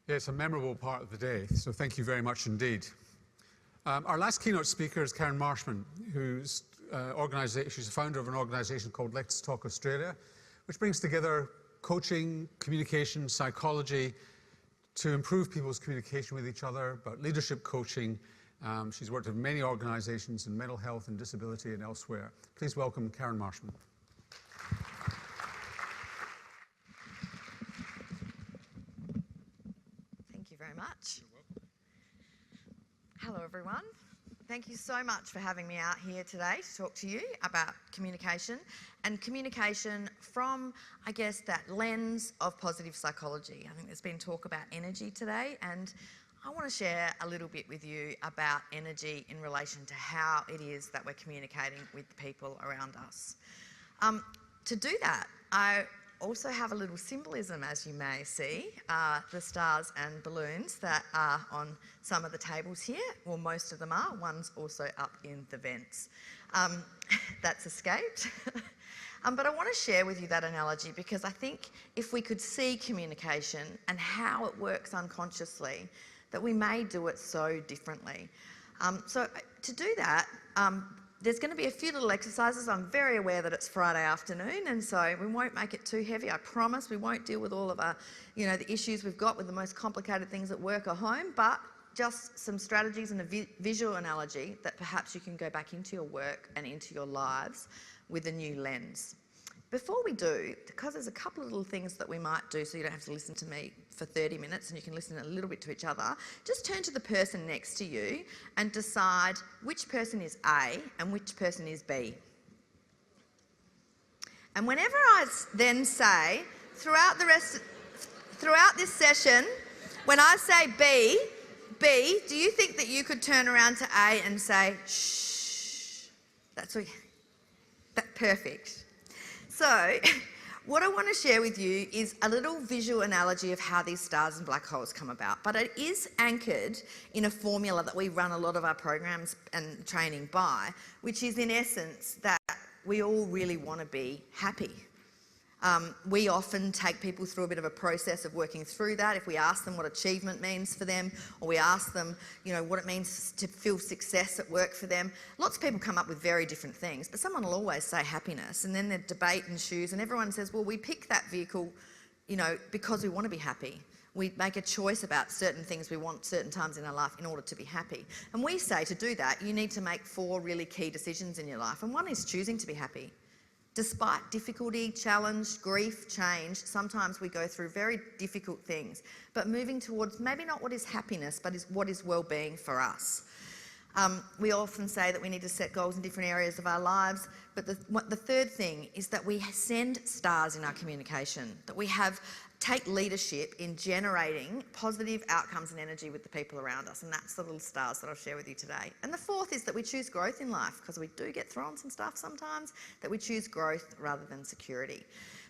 Yeah, it's a memorable part of the day, so thank you very much indeed. Our last keynote speaker is Karen Marshman, who's she's the founder of an organisation called Let's Talk Australia, which brings together coaching, communication, psychology to improve people's communication with each other, but leadership coaching. She's worked with many organisations in mental health and disability and elsewhere. Please welcome Karen Marshman. Thank you very much. Hello everyone. Thank you so much for having me out here today to talk to you about communication, and communication from, I guess, that lens of positive psychology. I think there's been talk about energy today, and I want to share a little bit with you about energy in relation to how it is that we're communicating with the people around us. To do that, I also have a little symbolism, as you may see, the stars and balloons that are on some of the tables here. Well, most of them are. One's also up in the vents. That's escaped. But I want to share with you that analogy because I think if we could see communication and how it works unconsciously, that we may do it so differently. So to do that, there's going to be a few little exercises. I'm very aware that it's Friday afternoon, and so we won't make it too heavy. I promise we won't deal with all of our, the issues we've got with the most complicated things at work or home, but just some strategies and a visual analogy that perhaps you can go back into your work and into your lives with a new lens. Before we do, because there's a couple of little things that we might do so you don't have to listen to me for 30 minutes and you can listen a little bit to each other, just turn to the person next to you and decide which person is A and which person is B. And whenever I then say, throughout this session, when I say B, do you think that you could turn around to A and say, shh? That's perfect. So, what I want to share with you is a little visual analogy of how these stars and black holes come about. But it is anchored in a formula that we run a lot of our programs and training by, which is in essence that we all really want to be happy. We often take people through a bit of a process of working through that. If we ask them what achievement means for them, or we ask them, what it means to feel success at work for them, lots of people come up with very different things, but someone will always say happiness, and then the debate ensues, and everyone says, well, we pick that vehicle, because we want to be happy. We make a choice about certain things we want certain times in our life in order to be happy. And we say to do that, you need to make 4 really key decisions in your life, and one is choosing to be happy. Despite difficulty, challenge, grief, change, sometimes we go through very difficult things, but moving towards maybe not what is happiness, but is what is well-being for us. We often say that we need to set goals in different areas of our lives, but the third thing is that we send stars in our communication, that we take leadership in generating positive outcomes and energy with the people around us, and that's the little stars that I'll share with you today. And the fourth is that we choose growth in life, because we do get thrown some stuff sometimes, that we choose growth rather than security.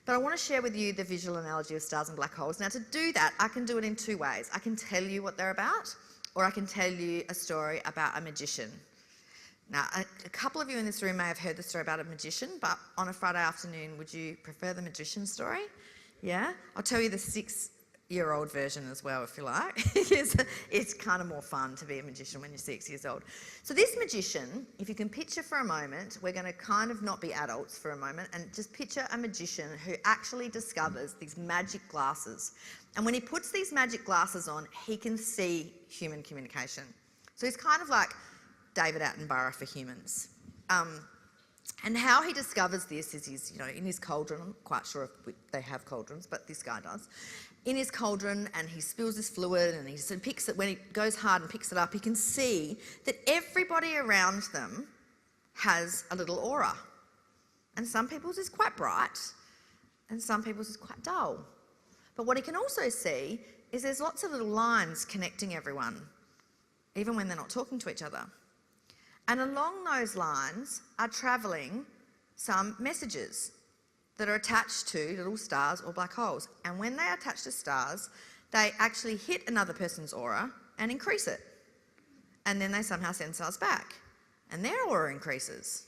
But I want to share with you the visual analogy of stars and black holes. Now, to do that, I can do it in 2 ways. I can tell you what they're about, or I can tell you a story about a magician. Now, a couple of you in this room may have heard the story about a magician, but on a Friday afternoon, would you prefer the magician story? Yeah? I'll tell you the 6-year-old version as well, if you like. It's kind of more fun to be a magician when you're 6 years old. So this magician, if you can picture for a moment, we're going to kind of not be adults for a moment, and just picture a magician who actually discovers these magic glasses. And when he puts these magic glasses on, he can see human communication. So he's kind of like David Attenborough for humans. And how he discovers this is he's, in his cauldron. I'm not quite sure if they have cauldrons, but this guy does. In his cauldron, and he spills this fluid, and he picks it. When he goes hard and picks it up, he can see that everybody around them has a little aura. And some people's is quite bright, and some people's is quite dull. But what he can also see is there's lots of little lines connecting everyone, even when they're not talking to each other. And along those lines are travelling some messages that are attached to little stars or black holes. And when they are attached to stars, they actually hit another person's aura and increase it. And then they somehow send stars back, and their aura increases.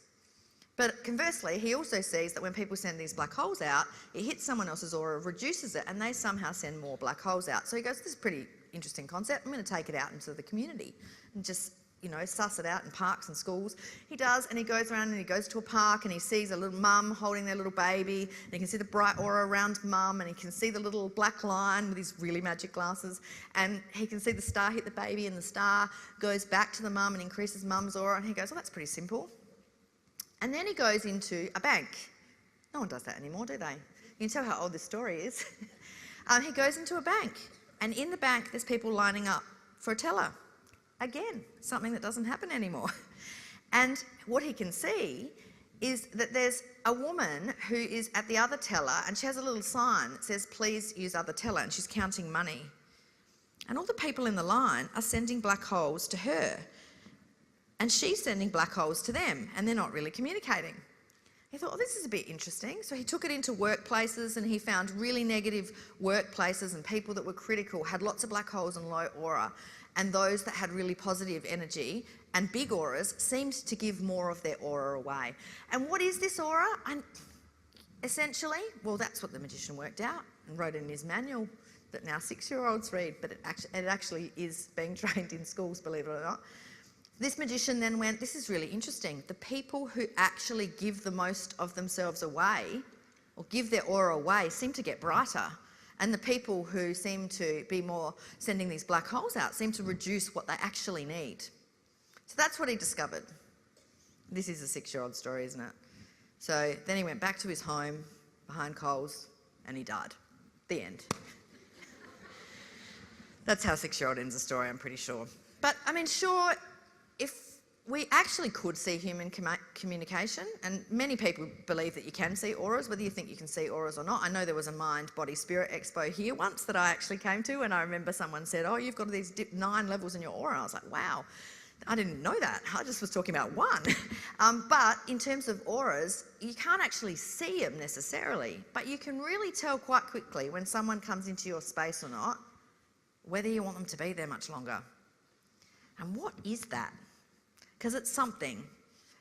But conversely, he also sees that when people send these black holes out, it hits someone else's aura, reduces it, and they somehow send more black holes out. So he goes, this is pretty interesting concept. I'm going to take it out into the community and just, suss it out in parks and schools. He does, and he goes around and he goes to a park and he sees a little mum holding their little baby, and he can see the bright aura around mum, and he can see the little black line with his really magic glasses, and he can see the star hit the baby, and the star goes back to the mum and increases mum's aura, and he goes, well, that's pretty simple. And then he goes into a bank. No one does that anymore, do they? You can tell how old this story is. He goes into a bank, and in the bank there's people lining up for a teller. Again, something that doesn't happen anymore. And what he can see is that there's a woman who is at the other teller, and she has a little sign that says, please use other teller, and she's counting money. And all the people in the line are sending black holes to her, and she's sending black holes to them, and they're not really communicating. He thought, this is a bit interesting. So he took it into workplaces, and he found really negative workplaces, and people that were critical had lots of black holes and low aura. And those that had really positive energy and big auras seemed to give more of their aura away. And what is this aura? And essentially, well, that's what the magician worked out and wrote in his manual that now 6-year-olds read, but it actually is being trained in schools, believe it or not. This magician then went, this is really interesting. The people who actually give the most of themselves away, or give their aura away, seem to get brighter. And the people who seem to be more sending these black holes out seem to reduce what they actually need. So that's what he discovered. This is a 6-year-old story, isn't it? So then he went back to his home behind coals and he died. The end. That's how a 6-year-old ends a story, I'm pretty sure. But I mean, sure, if we actually could see human communication, and many people believe that you can see auras, whether you think you can see auras or not. I know there was a Mind, Body, Spirit expo here once that I actually came to, and I remember someone said, oh, you've got these 9 levels in your aura. I was like, wow, I didn't know that. I just was talking about one. But in terms of auras, you can't actually see them necessarily, but you can really tell quite quickly when someone comes into your space or not, whether you want them to be there much longer. And what is that? Because it's something.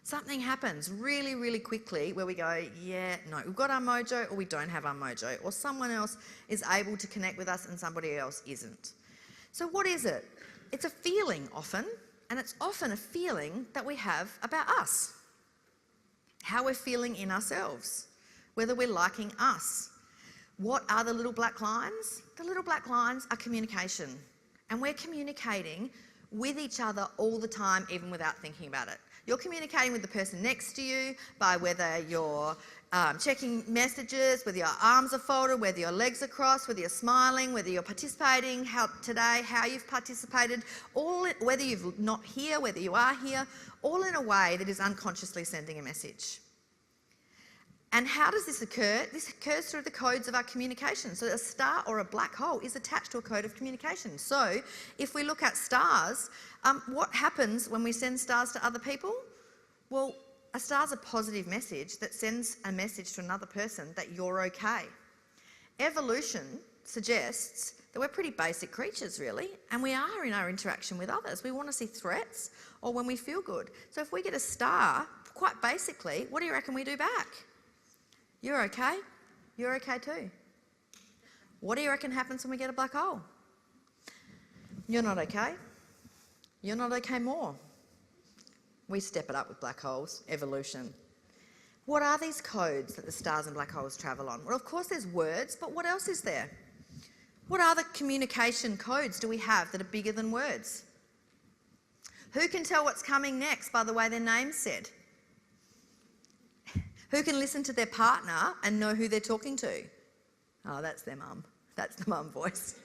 Something happens really, really quickly where we go, yeah, no, we've got our mojo or we don't have our mojo, or someone else is able to connect with us and somebody else isn't. So what is it? It's a feeling often, and it's often a feeling that we have about us. How we're feeling in ourselves, whether we're liking us. What are the little black lines? The little black lines are communication, and we're communicating with each other all the time, even without thinking about it. You're communicating with the person next to you by whether you're checking messages, whether your arms are folded, whether your legs are crossed, whether you're smiling, whether you're participating, how you've participated, whether you're not here, whether you are here, all in a way that is unconsciously sending a message. And how does this occur? This occurs through the codes of our communication. So a star or a black hole is attached to a code of communication. So if we look at stars, what happens when we send stars to other people? Well, a star's a positive message that sends a message to another person that you're okay. Evolution suggests that we're pretty basic creatures, really, and we are in our interaction with others. We want to see threats or when we feel good. So if we get a star, quite basically, what do you reckon we do back? You're okay. You're okay too. What do you reckon happens when we get a black hole? You're not okay. You're not okay more. We step it up with black holes, evolution. What are these codes that the stars and black holes travel on? Well, of course there's words, but what else is there? What other communication codes do we have that are bigger than words? Who can tell what's coming next by the way their name's said? Who can listen to their partner and know who they're talking to? Oh, that's their mum. That's the mum voice.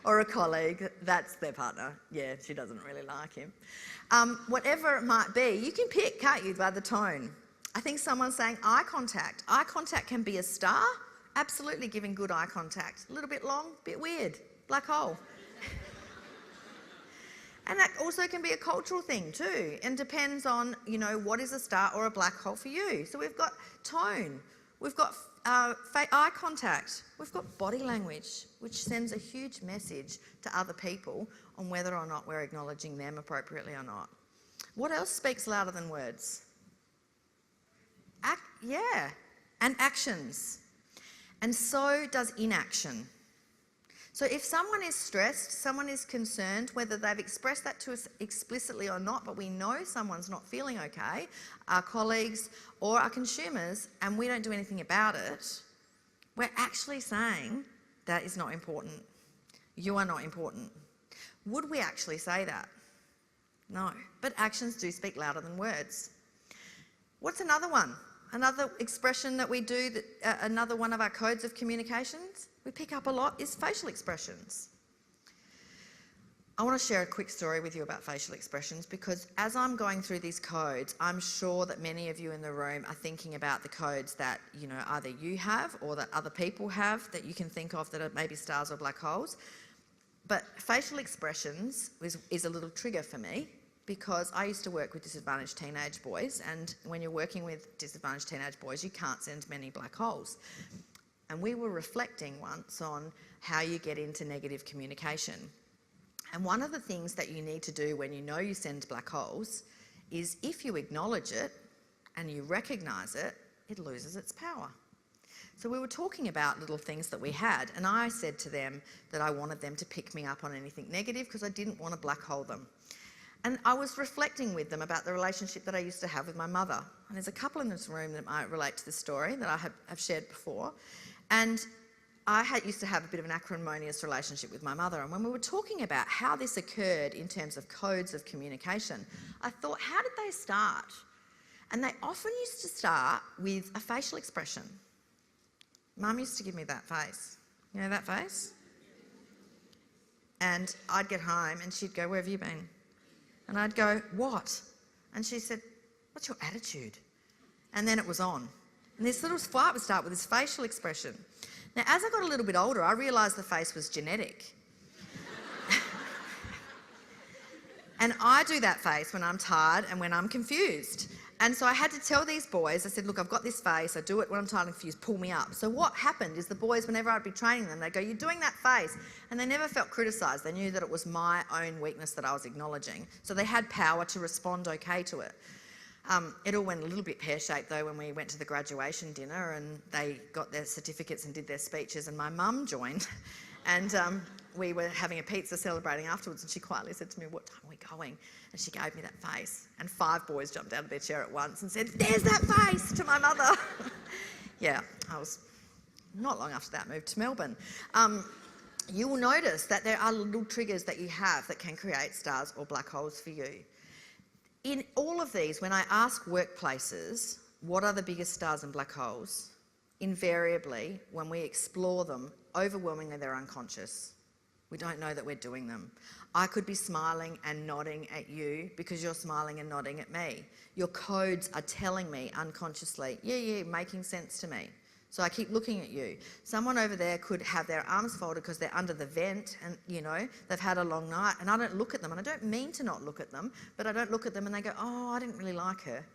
Or a colleague, that's their partner. Yeah, she doesn't really like him. Whatever it might be, you can pick, can't you, by the tone. I think someone's saying eye contact. Eye contact can be a star, absolutely giving good eye contact. A little bit long, a bit weird, black hole. And that also can be a cultural thing too, and depends on, what is a star or a black hole for you. So we've got tone, we've got eye contact, we've got body language, which sends a huge message to other people on whether or not we're acknowledging them appropriately or not. What else speaks louder than words? And actions. And so does inaction. So if someone is stressed, someone is concerned, whether they've expressed that to us explicitly or not, but we know someone's not feeling okay, our colleagues or our consumers, and we don't do anything about it, we're actually saying that is not important. You are not important. Would we actually say that? No. But actions do speak louder than words. What's another one? Another expression that we do, another one of our codes of communications we pick up a lot is facial expressions. I want to share a quick story with you about facial expressions because as I'm going through these codes, I'm sure that many of you in the room are thinking about the codes that, either you have or that other people have that you can think of that are maybe stars or black holes. But facial expressions is a little trigger for me because I used to work with disadvantaged teenage boys, and when you're working with disadvantaged teenage boys, you can't send many black holes. And we were reflecting once on how you get into negative communication. And one of the things that you need to do when you know you send black holes is if you acknowledge it and you recognise it, it loses its power. So we were talking about little things that we had, and I said to them that I wanted them to pick me up on anything negative because I didn't want to black hole them. And I was reflecting with them about the relationship that I used to have with my mother. And there's a couple in this room that might relate to this story that I have shared before. And I used to have a bit of an acrimonious relationship with my mother. And when we were talking about how this occurred in terms of codes of communication, I thought, how did they start? And they often used to start with a facial expression. Mum used to give me that face. You know that face? And I'd get home and she'd go, "Where have you been?" And I'd go, "What?" And she said, "What's your attitude?" And then it was on. And this little fight would start with this facial expression. Now, as I got a little bit older, I realised the face was genetic. And I do that face when I'm tired and when I'm confused. And so I had to tell these boys, I said, "Look, I've got this face, I do it when I'm tired and confused, pull me up." So what happened is the boys, whenever I'd be training them, they'd go, "You're doing that face." And they never felt criticised. They knew that it was my own weakness that I was acknowledging. So they had power to respond okay to it. It all went a little bit pear-shaped though when we went to the graduation dinner and they got their certificates and did their speeches and my mum joined and we were having a pizza celebrating afterwards and she quietly said to me, "What time are we going?" And she gave me that face and 5 boys jumped out of their chair at once and said, "There's that face," to my mother. Yeah, I was not long after that moved to Melbourne. You will notice that there are little triggers that you have that can create stars or black holes for you. In all of these, when I ask workplaces, what are the biggest stars and black holes? Invariably, when we explore them, overwhelmingly they're unconscious. We don't know that we're doing them. I could be smiling and nodding at you because you're smiling and nodding at me. Your codes are telling me unconsciously, yeah, making sense to me. So I keep looking at you. Someone over there could have their arms folded because they're under the vent and, they've had a long night and I don't look at them. And I don't mean to not look at them, but I don't look at them and they go, "Oh, I didn't really like her."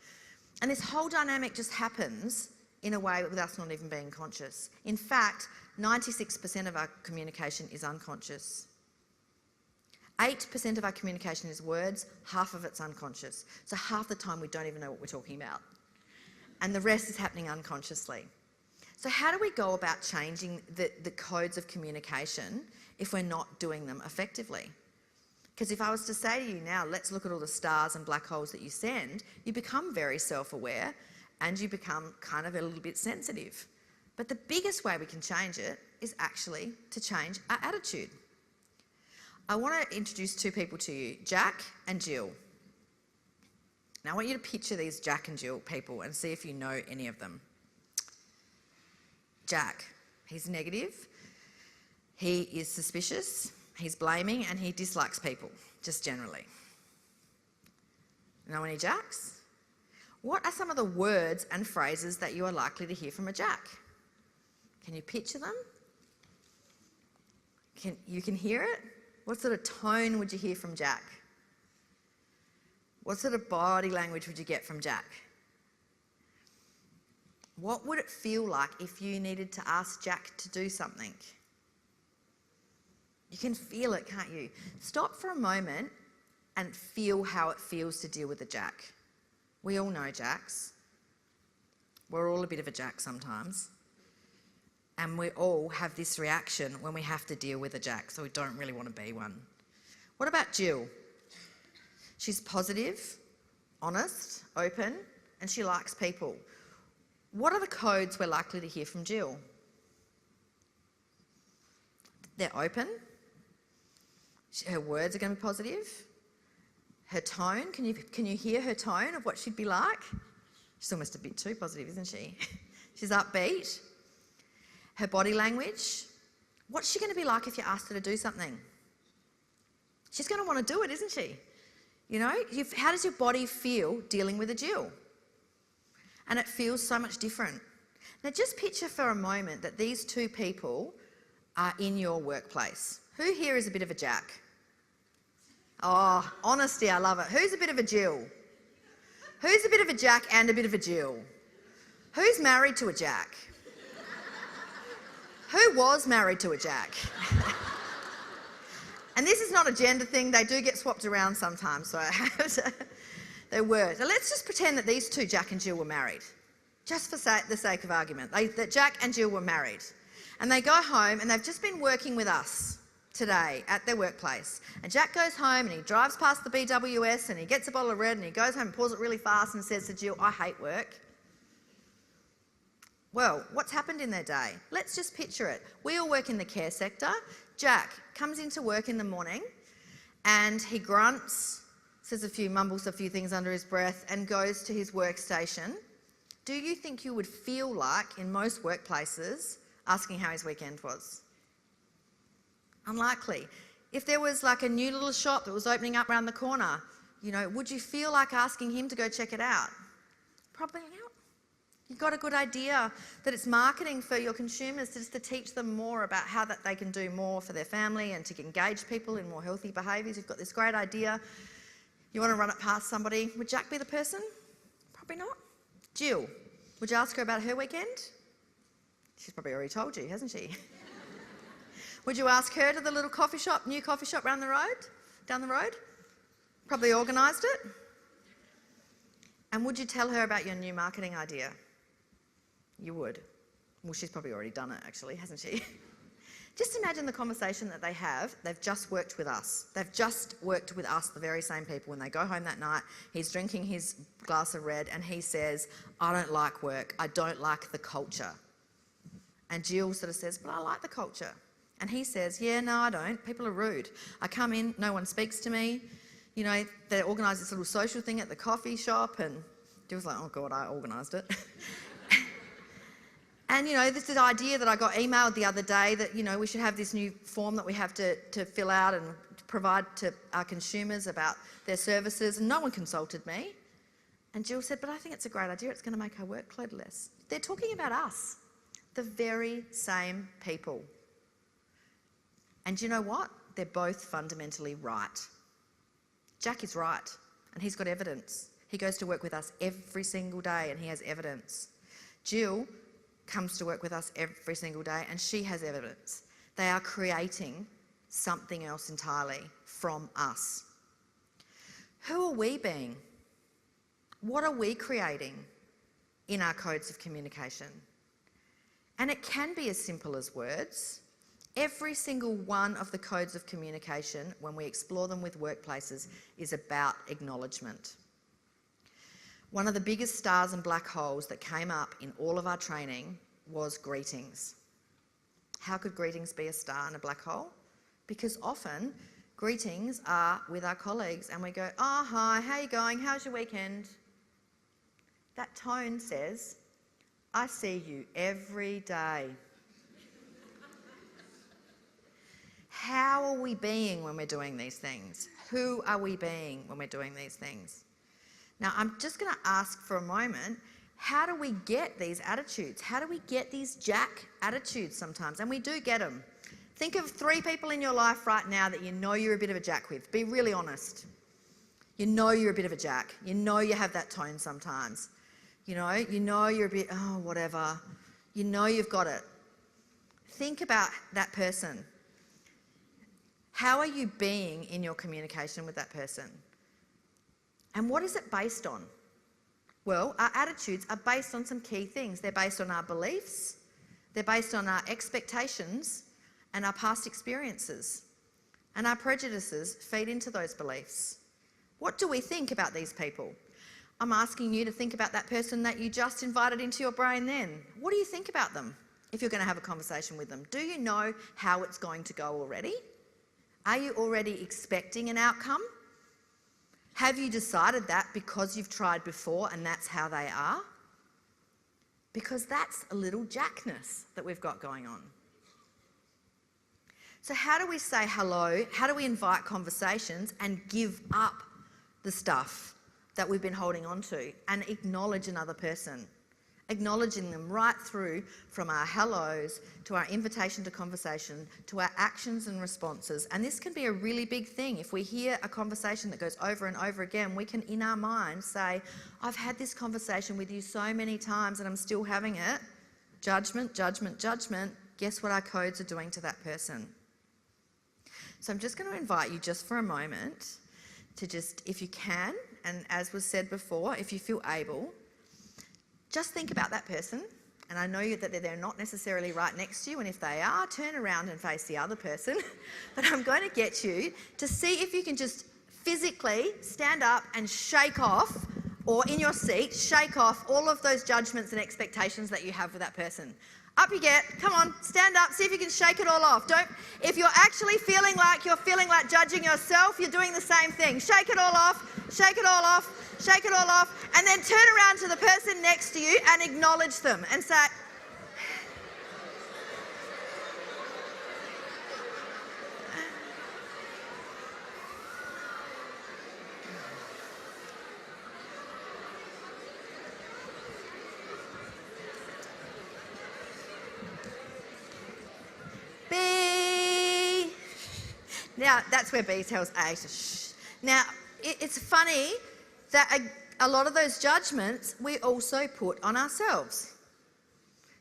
And this whole dynamic just happens in a way with us not even being conscious. In fact, 96% of our communication is unconscious. 8% of our communication is words, half of it's unconscious. So half the time we don't even know what we're talking about. And the rest is happening unconsciously. So how do we go about changing the codes of communication if we're not doing them effectively? Because if I was to say to you now, let's look at all the stars and black holes that you send, you become very self-aware and you become kind of a little bit sensitive. But the biggest way we can change it is actually to change our attitude. I want to introduce 2 people to you, Jack and Jill. Now I want you to picture these Jack and Jill people and see if you know any of them. Jack, he's negative, he is suspicious, he's blaming and he dislikes people, just generally. Know any Jacks? What are some of the words and phrases that you are likely to hear from a Jack? Can you picture them? You can hear it? What sort of tone would you hear from Jack? What sort of body language would you get from Jack? What would it feel like if you needed to ask Jack to do something? You can feel it, can't you? Stop for a moment and feel how it feels to deal with a Jack. We all know Jacks. We're all a bit of a Jack sometimes. And we all have this reaction when we have to deal with a Jack, so we don't really want to be one. What about Jill? She's positive, honest, open, and she likes people. What are the codes we're likely to hear from Jill? They're open. Her words are going to be positive. Her tone, can you hear her tone of what she'd be like? She's almost a bit too positive, isn't she? She's upbeat. Her body language. What's she going to be like if you asked her to do something? She's going to want to do it, isn't she? You know, how does your body feel dealing with a Jill? And it feels so much different. Now just picture for a moment that these two people are in your workplace. Who here is a bit of a Jack? Oh, honesty, I love it. Who's a bit of a Jill? Who's a bit of a Jack and a bit of a Jill? Who's married to a Jack? Who was married to a Jack? And this is not a gender thing. They do get swapped around sometimes, so I have to, they were. So let's just pretend that these two, Jack and Jill, were married, just for the sake of argument. That Jack and Jill were married. And they go home and they've just been working with us today at their workplace. And Jack goes home and he drives past the BWS and he gets a bottle of red and he goes home and pours it really fast and says to Jill, I hate work. Well, what's happened in their day? Let's just picture it. We all work in the care sector. Jack comes into work in the morning and he grunts, mumbles a few things under his breath and goes to his workstation. Do you think you would feel like, in most workplaces, asking how his weekend was? Unlikely. If there was like a new little shop that was opening up around the corner, you know, would you feel like asking him to go check it out? Probably not. You've got a good idea that it's marketing for your consumers just to teach them more about how that they can do more for their family and to engage people in more healthy behaviours. You've got this great idea. You want to run it past somebody. Would Jack be the person? Probably not. Jill, would you ask her about her weekend? She's probably already told you, hasn't she? Would you ask her to the little coffee shop, new coffee shop down the road? Probably organised it. And would you tell her about your new marketing idea? You would. Well, she's probably already done it actually, hasn't she? Just imagine the conversation that they have. They've just worked with us. They've just worked with us, the very same people. When they go home that night, he's drinking his glass of red and he says, I don't like work. I don't like the culture. And Jill sort of says, but I like the culture. And he says, yeah, no, I don't. People are rude. I come in, no one speaks to me. You know, they organised this little social thing at the coffee shop and Jill's like, oh God, I organised it. And, you know, this is the idea that I got emailed the other day that, you know, we should have this new form that we have to fill out and provide to our consumers about their services, and no one consulted me. And Jill said, but I think it's a great idea. It's going to make our workload less. They're talking about us, the very same people. And do you know what? They're both fundamentally right. Jack is right, and he's got evidence. He goes to work with us every single day, and he has evidence. Jill comes to work with us every single day, and she has evidence. They are creating something else entirely from us. Who are we being? What are we creating in our codes of communication? And it can be as simple as words. Every single one of the codes of communication, when we explore them with workplaces, is about acknowledgement. One of the biggest stars and black holes that came up in all of our training was greetings. How could greetings be a star and a black hole? Because often greetings are with our colleagues and we go, oh, hi, how you going? How's your weekend? That tone says, I see you every day. How are we being when we're doing these things? Who are we being when we're doing these things? Now, I'm just going to ask for a moment, how do we get these attitudes? How do we get these Jack attitudes sometimes? And we do get them. Think of 3 people in your life right now that you know you're a bit of a Jack with. Be really honest. You know you're a bit of a Jack. You know you have that tone sometimes. You know you're a bit, oh, whatever. You know you've got it. Think about that person. How are you being in your communication with that person? And what is it based on? Well, our attitudes are based on some key things. They're based on our beliefs, They're based on our expectations and our past experiences. And our prejudices feed into those beliefs. What do we think about these people? I'm asking you to think about that person that you just invited into your brain then. What do you think about them if you're going to have a conversation with them? Do you know how it's going to go already? Are you already expecting an outcome? Have you decided that because you've tried before and that's how they are? Because that's a little jackness that we've got going on. So how do we say hello? How do we invite conversations and give up the stuff that we've been holding on to and acknowledge another person? Acknowledging them right through from our hellos to our invitation to conversation to our actions and responses. And this can be a really big thing. If we hear a conversation that goes over and over again, we can in our mind say, I've had this conversation with you so many times and I'm still having it. Judgment, judgment, judgment. Guess what our codes are doing to that person? So I'm just going to invite you just for a moment to just, if you can, and as was said before, if you feel able, just think about that person. And I know that they're not necessarily right next to you, and if they are, turn around and face the other person. But I'm going to get you to see if you can just physically stand up and shake off, or in your seat, shake off all of those judgments and expectations that you have for that person. Up you get, come on, stand up, see if you can shake it all off. If you're actually feeling like judging yourself, you're doing the same thing. Shake it all off, shake it all off, shake it all off, and then turn around to the person next to you and acknowledge them and say, B. Now, that's where B tells A to shh. Now, it's funny that a lot of those judgments we also put on ourselves.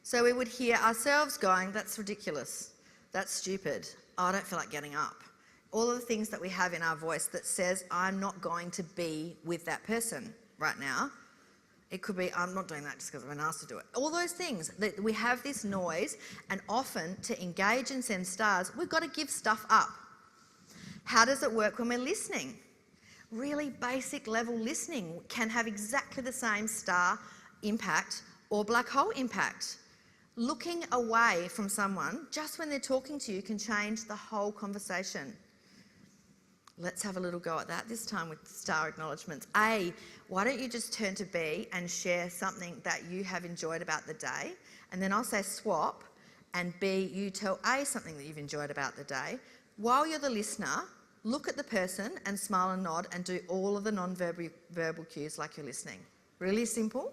So we would hear ourselves going, that's ridiculous, that's stupid, oh, I don't feel like getting up. All of the things that we have in our voice that says, I'm not going to be with that person right now. It could be, I'm not doing that just because I've been asked to do it. All those things, that we have this noise, and often to engage and send stars, we've got to give stuff up. How does it work when we're listening? Really basic level listening can have exactly the same star impact or black hole impact. Looking away from someone just when they're talking to you can change the whole conversation. Let's have a little go at that, this time with star acknowledgements. A, why don't you just turn to B and share something that you have enjoyed about the day? And then I'll say swap, and B, you tell A something that you've enjoyed about the day. While you're the listener, look at the person and smile and nod and do all of the non-verbal cues like you're listening. Really simple.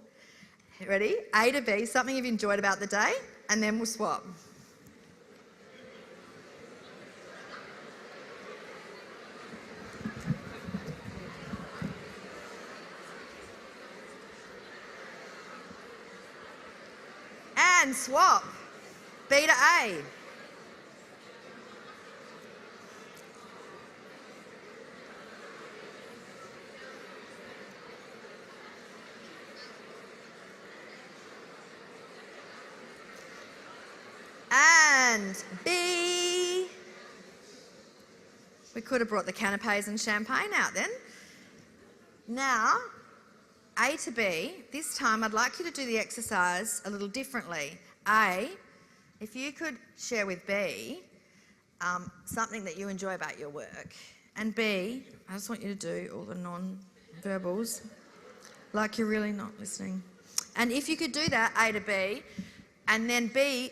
Ready? A to B, something you've enjoyed about the day, and then we'll swap. And swap. B to A. And B. We could have brought the canapes and champagne out then. Now, A to B, this time I'd like you to do the exercise a little differently. A, if you could share with B something that you enjoy about your work. And B, I just want you to do all the non-verbals like you're really not listening. And if you could do that, A to B, and then B,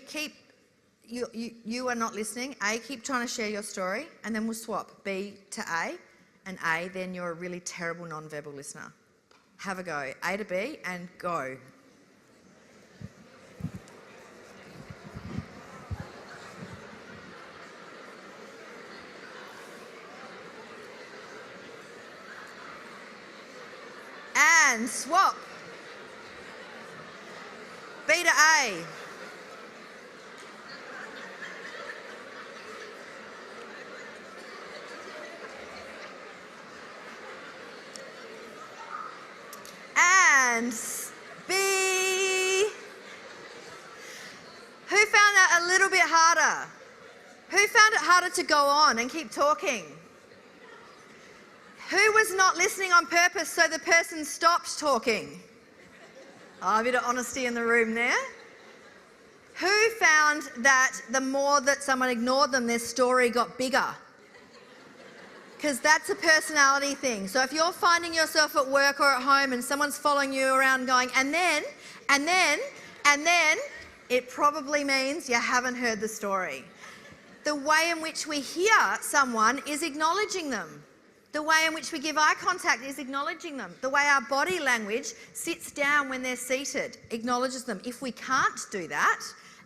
you are not listening. A, keep trying to share your story, and then we'll swap B to A, and A, then you're a really terrible non-verbal listener. Have a go. A to B, and go. And swap. B to A. And B. Who found harder? Who found it harder to go on and keep talking? Who was not listening on purpose so the person stopped talking? Oh, a bit of honesty in the room there. Who found that the more that someone ignored them, their story got bigger? Because that's a personality thing. So if you're finding yourself at work or at home and someone's following you around going, and then, it probably means you haven't heard the story. The way in which we hear someone is acknowledging them. The way in which we give eye contact is acknowledging them. The way our body language sits down when they're seated acknowledges them. If we can't do that,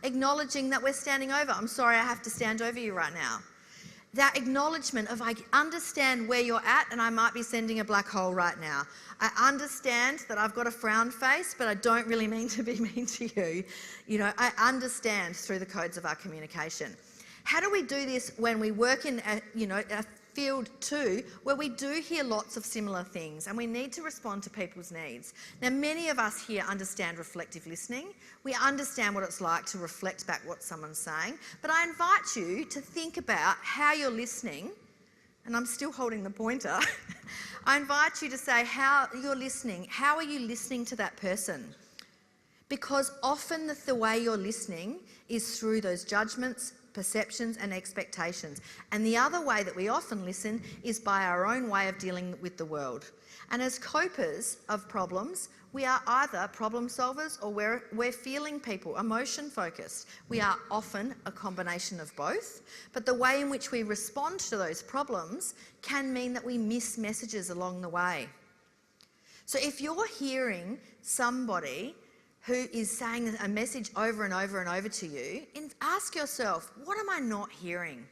acknowledging that we're standing over. I'm sorry, I have to stand over you right now. That acknowledgement of I understand where you're at and I might be sending a black hole right now. I understand that I've got a frown face, but I don't really mean to be mean to you. You know, I understand through the codes of our communication. How do we do this when we work in a field too, where we do hear lots of similar things and we need to respond to people's needs? Now, many of us here understand reflective listening. We understand what it's like to reflect back what someone's saying, but I invite you to think about how you're listening, and I'm still holding the pointer. I invite you to say how you're listening. How are you listening to that person? Because often the way you're listening is through those judgments, perceptions and expectations. And the other way that we often listen is by our own way of dealing with the world. And as copers of problems, we are either problem solvers or we're feeling people, emotion focused. We are often a combination of both, but the way in which we respond to those problems can mean that we miss messages along the way. So if you're hearing somebody who is saying a message over and over and over to you, ask yourself, what am I not hearing?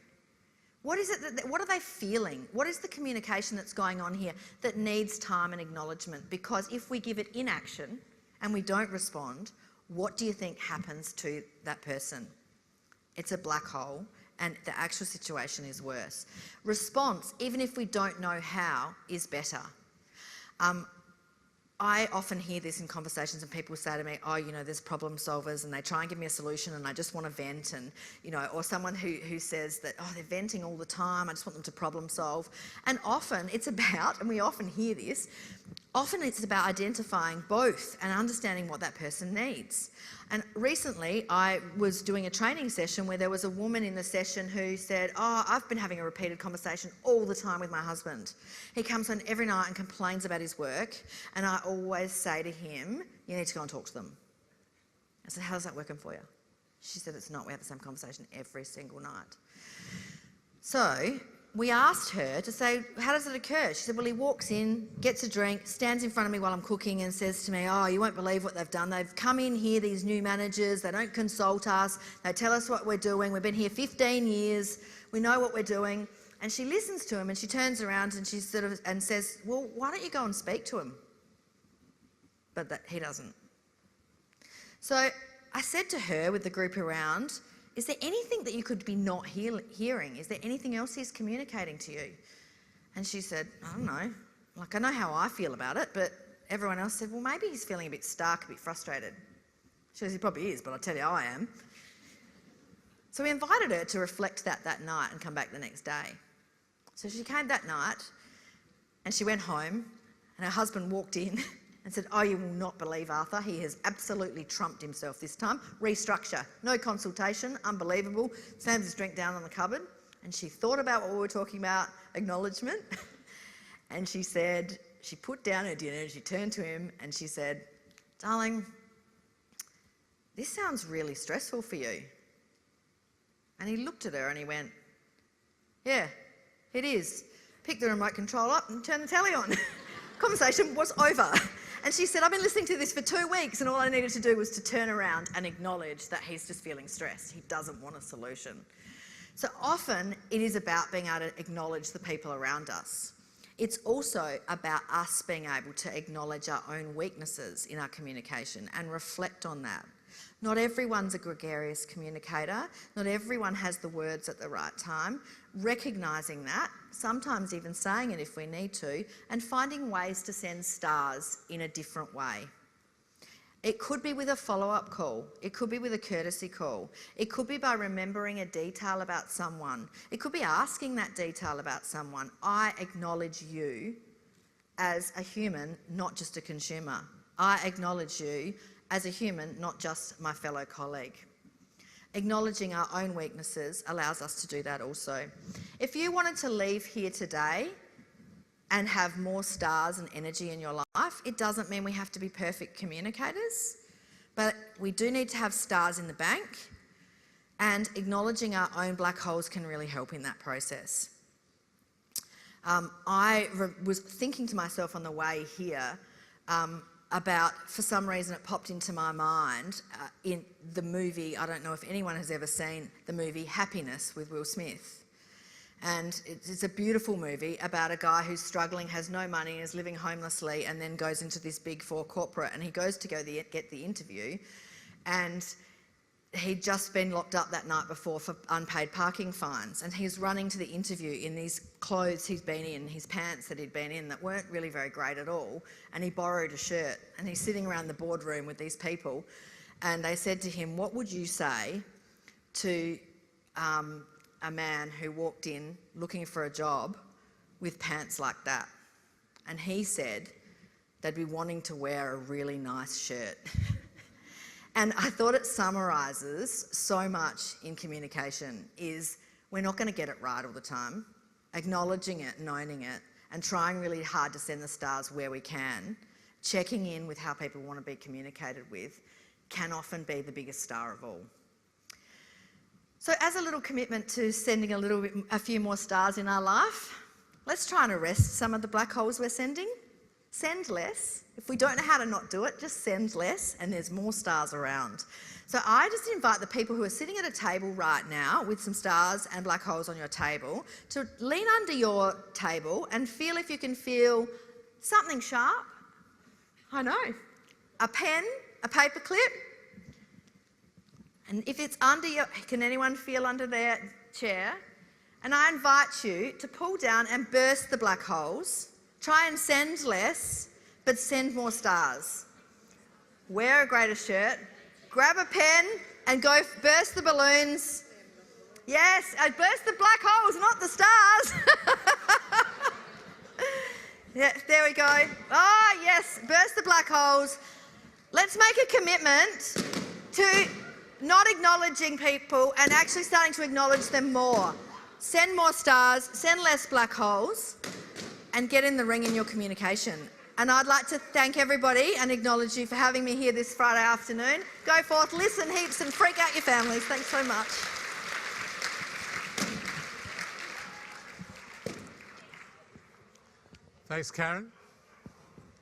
What is it what are they feeling? What is the communication that's going on here that needs time and acknowledgement? Because if we give it inaction and we don't respond, what do you think happens to that person? It's a black hole and the actual situation is worse. Response, even if we don't know how, is better. I often hear this in conversations and people say to me, oh, you know, there's problem solvers and they try and give me a solution and I just want to vent, and, you know, or someone who says that, oh, they're venting all the time, I just want them to problem solve. And often it's about, and we often hear this, often it's about identifying both and understanding what that person needs. And recently I was doing a training session where there was a woman in the session who said, oh, I've been having a repeated conversation all the time with my husband. He comes home every night and complains about his work, and I always say to him, you need to go and talk to them. I said, how's that working for you? She said, it's not. We have the same conversation every single night. So we asked her to say, how does it occur? She said, well, he walks in, gets a drink, stands in front of me while I'm cooking and says to me, oh, you won't believe what they've done. They've come in here, these new managers, they don't consult us, they tell us what we're doing. We've been here 15 years, we know what we're doing. And she listens to him and she turns around and she and says, well, why don't you go and speak to him? But he doesn't. So I said to her with the group around, is there anything that you could be not hearing? Is there anything else he's communicating to you? And she said, I don't know. Like, I know how I feel about it, but everyone else said, well, maybe he's feeling a bit stuck, a bit frustrated. She says, he probably is, but I'll tell you I am. So we invited her to reflect that night and come back the next day. So she came that night and she went home and her husband walked in and said, oh, you will not believe Arthur, he has absolutely trumped himself this time. Restructure, no consultation, unbelievable. Slams his drink down on the cupboard. And she thought about what we were talking about, acknowledgement. And she said, she put down her dinner and she turned to him and she said, darling, this sounds really stressful for you. And he looked at her and he went, yeah, it is. Pick the remote control up and turn the telly on. Conversation was over. And she said, I've been listening to this for 2 weeks and all I needed to do was to turn around and acknowledge that he's just feeling stressed. He doesn't want a solution. So often it is about being able to acknowledge the people around us. It's also about us being able to acknowledge our own weaknesses in our communication and reflect on that. Not everyone's a gregarious communicator. Not everyone has the words at the right time. Recognising that, sometimes even saying it if we need to, and finding ways to send stars in a different way. It could be with a follow-up call. It could be with a courtesy call. It could be by remembering a detail about someone. It could be asking that detail about someone. I acknowledge you as a human, not just a consumer. I acknowledge you as a human, not just my fellow colleague. Acknowledging our own weaknesses allows us to do that also. If you wanted to leave here today and have more stars and energy in your life, it doesn't mean we have to be perfect communicators, but we do need to have stars in the bank, and acknowledging our own black holes can really help in that process. I was thinking to myself on the way here about, for some reason it popped into my mind, in the movie, I don't know if anyone has ever seen the movie Happiness with Will Smith. And it's a beautiful movie about a guy who's struggling, has no money, is living homelessly, and then goes into this Big Four corporate, and he goes to go get the interview, and he'd just been locked up that night before for unpaid parking fines, and he's running to the interview in these clothes he's been in, his pants that he'd been in that weren't really very great at all, and he borrowed a shirt, and he's sitting around the boardroom with these people, and they said to him, what would you say to a man who walked in looking for a job with pants like that? And he said they'd be wanting to wear a really nice shirt. And I thought it summarises so much in communication, is we're not going to get it right all the time. Acknowledging it and owning it and trying really hard to send the stars where we can, checking in with how people want to be communicated with, can often be the biggest star of all. So as a little commitment to sending a few more stars in our life, let's try and arrest some of the black holes we're sending. Send less. If we don't know how to not do it, just send less, and there's more stars around. So I just invite the people who are sitting at a table right now with some stars and black holes on your table to lean under your table and feel if you can feel something sharp. I know. A pen, a paper clip. And if it's under can anyone feel under their chair? And I invite you to pull down and burst the black holes. Try and send less, but send more stars. Wear a greater shirt. Grab a pen and go burst the balloons. Yes, burst the black holes, not the stars. Yeah, there we go. Oh, yes, burst the black holes. Let's make a commitment to not acknowledging people and actually starting to acknowledge them more. Send more stars, send less black holes, and get in the ring in your communication. And I'd like to thank everybody and acknowledge you for having me here this Friday afternoon. Go forth, listen heaps and freak out your families. Thanks so much. Thanks, Karen.